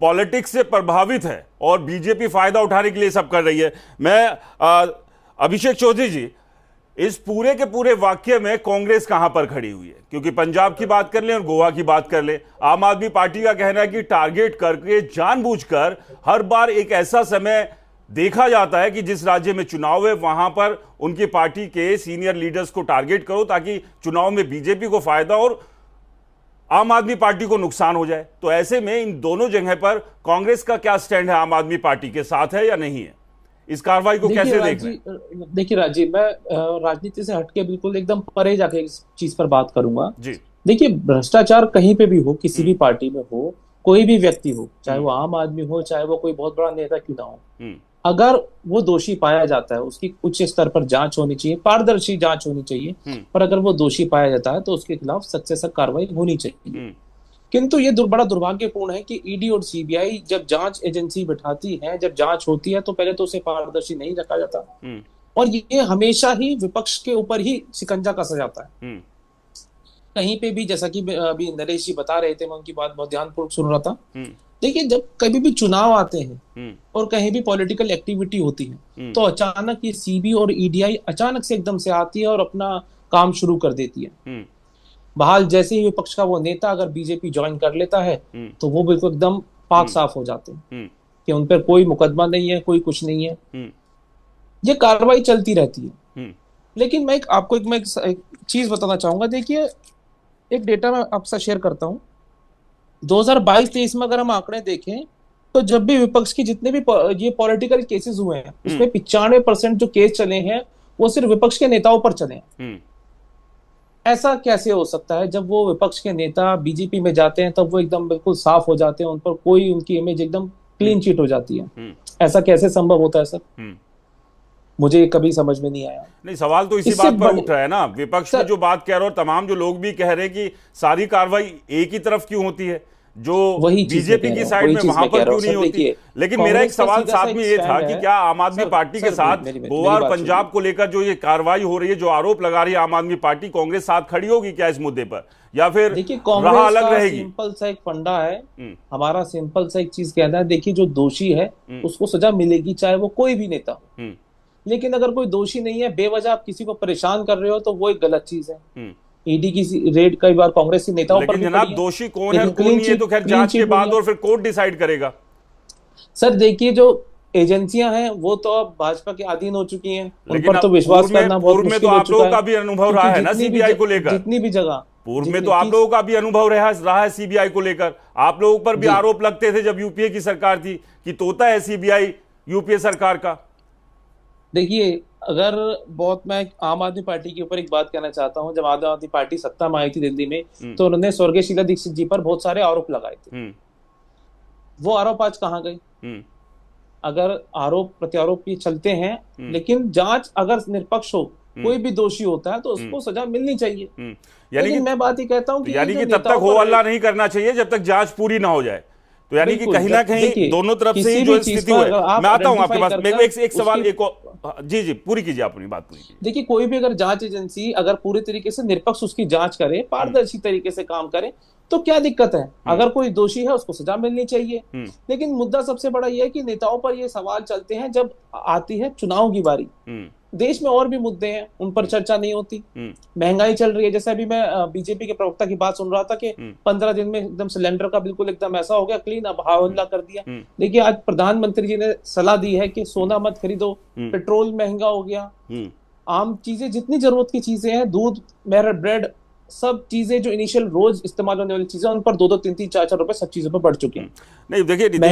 Politics से प्रभावित है और बीजेपी फायदा उठाने के लिए सब कर रही है। मैं अभिषेक चौधरी जी, इस पूरे के पूरे वाक्य में कांग्रेस कहां पर खड़ी हुई है? क्योंकि पंजाब की बात कर लें और गोवा की बात कर लें, आम आदमी पार्टी का कहना है कि टारगेट करके जानबूझकर हर बार एक ऐसा समय देखा जाता है कि जिस राज्य में चुनाव है वहां पर उनकी पार्टी के सीनियर लीडर्स को टारगेट करो ताकि चुनाव में बीजेपी को फायदा और आम आदमी पार्टी को नुकसान हो जाए। तो ऐसे में इन दोनों जगह पर कांग्रेस का क्या स्टैंड है? आम आदमी पार्टी के साथ है या नहीं है? इस कार्रवाई को कैसे देख रहे हैं? देखिए राजीव, मैं राजनीति से हटके बिल्कुल एकदम परे जाके इस चीज पर बात करूंगा जी। देखिए, भ्रष्टाचार कहीं पे भी हो, किसी भी पार्टी में हो, कोई भी व्यक्ति हो, चाहे वो आम आदमी हो, चाहे वो कोई बहुत बड़ा नेता क्यों ना हो, अगर वो दोषी पाया जाता है उसकी उच्च स्तर पर जांच होनी चाहिए, पारदर्शी जांच होनी चाहिए। पर अगर वो दोषी पाया जाता है तो उसके खिलाफ सख्त से सख्त कार्रवाई होनी चाहिए। किंतु ये बड़ा दुर्भाग्यपूर्ण है कि ईडी और सीबीआई जब जांच एजेंसी बैठाती है, जब जांच होती है तो पहले तो उसे पारदर्शी नहीं रखा जाता और ये हमेशा ही विपक्ष के ऊपर ही शिकंजा कसा जाता है। कहीं पे भी, जैसा कि अभी नरेश जी बता रहे थे, मैं उनकी बात बहुत ध्यानपूर्वक सुन रहा था। देखिए, जब कभी भी चुनाव आते हैं और कहीं भी पॉलिटिकल एक्टिविटी होती है तो अचानक ये सीबी और ईडीआई अचानक से एकदम से आती है और अपना काम शुरू कर देती है। बहाल जैसे ही विपक्ष का वो नेता अगर बीजेपी ज्वाइन कर लेता है तो वो बिल्कुल एकदम पाक साफ हो जाते हैं कि उन पर कोई मुकदमा नहीं है, कोई कुछ नहीं है। ये कार्रवाई चलती रहती है। लेकिन मैं आपको एक चीज बताना चाहूंगा। देखिए, एक डेटा मैं आपसे शेयर करता हूं। 2022-23 में अगर हम आंकड़े देखें तो जब भी विपक्ष की जितने भी ये पॉलिटिकल केसेस हुए हैं उसमें 95% जो केस चले हैं वो सिर्फ विपक्ष के नेताओं पर चले हैं। ऐसा कैसे हो सकता है? जब वो विपक्ष के नेता बीजेपी में जाते हैं तब वो एकदम बिल्कुल साफ हो जाते हैं, उन पर कोई उनकी इमेज एकदम क्लीन चिट हो जाती है। ऐसा कैसे संभव होता है सर? मुझे कभी समझ में नहीं आया। नहीं, सवाल तो इसी बात पर उठ रहा है ना, विपक्ष में जो बात कह रहे हो, तमाम जो लोग भी कह रहे हैं कि सारी कार्रवाई एक ही तरफ क्यों होती है, जो बीजेपी की साइड में वहां पर क्यों नहीं होती? लेकिन मेरा एक सवाल साथ में ये था कि क्या आम आदमी पार्टी के साथ गोवा और पंजाब को लेकर जो ये कार्रवाई हो रही है, जो आरोप लगा रही है आम आदमी पार्टी, कांग्रेस साथ खड़ी होगी क्या इस मुद्दे पर, या फिर राह अलग रहेगी? सिंपल सा एक फंडा है हमारा, सिंपल सा एक चीज कहना है। देखिए, जो दोषी है उसको सजा मिलेगी, चाहे वो कोई भी नेता हो। लेकिन अगर कोई दोषी नहीं है, बेवजह आप किसी को परेशान कर रहे हो तो वो एक गलत चीज है। ईडी की रेड कई बार कांग्रेस के नेताओं पर। जनाब, दोषी कौन है कौन नहीं है तो खैर जांच के बाद और फिर कोर्ट डिसाइड करेगा। सर देखिए, जो एजेंसियां हैं वो तो अब भाजपा के अधीन हो चुकी हैं, उन पर तो विश्वास करना बहुत मुश्किल हो चुका है। आप लोगों का भी अनुभव रहा है ना सीबीआई को लेकर, जितनी भी जगह पूर्व में तो आप लोगों का भी अनुभव रहा है सीबीआई को लेकर। आप लोगों पर भी आरोप लगते थे जब यूपीए की सरकार थी कि तोता है सीबीआई यूपीए सरकार का। देखिए, अगर बहुत मैं आम आदमी पार्टी के ऊपर एक बात कहना चाहता हूं। जब आम आदमी पार्टी सत्ता में आई थी दिल्ली में तो उन्होंने स्वर्गीय शीला दीक्षित जी पर बहुत सारे आरोप लगाए थे। वो आरोप आज कहां गए? अगर आरोप प्रत्यारोप ये चलते हैं लेकिन जांच अगर निष्पक्ष हो, कोई भी दोषी होता है तो उसको सजा मिलनी चाहिए। यानी मैं बात ही कहता हूं कि यानी कि तब तक हो हल्ला नहीं करना चाहिए जब तक जांच पूरी ना हो जाए। तो यानी कि कहीं ना कहीं दोनों तरफ से ही जो स्थिति है। मैं आता हूं आपके पास, एक सवाल जी पूरी कीजिए, आप अपनी बात पूरी कीजिए। देखिए, कोई भी अगर जांच एजेंसी अगर पूरी तरीके से निष्पक्ष उसकी जांच करे, पारदर्शी तरीके से काम करे तो क्या दिक्कत है? अगर कोई दोषी है उसको सजा मिलनी चाहिए। लेकिन मुद्दा सबसे बड़ा यह है कि नेताओं पर ये सवाल चलते हैं जब आती है चुनाव की बारी। देश में और भी मुद्दे हैं, उन पर चर्चा नहीं होती। महंगाई चल रही है, जैसे अभी मैं बीजेपी के प्रवक्ता की बात सुन रहा था कि 15 दिन में एकदम सिलेंडर का बिल्कुल एकदम ऐसा हो गया क्लीन, अब हल्ला कर दिया। देखिए, आज प्रधानमंत्री जी ने सलाह दी है कि सोना मत खरीदो, पेट्रोल महंगा हो गया। आम चीजें, जितनी जरूरत की चीजें हैं, दूध, ब्रेड, सब चीजें जो इनिशियल रोज इस्तेमाल होने वाली चीजें, उन पर 2-2, 3-3, 4-4 रुपए सब चीजों पर बढ़ चुके हैं। नहीं देखिए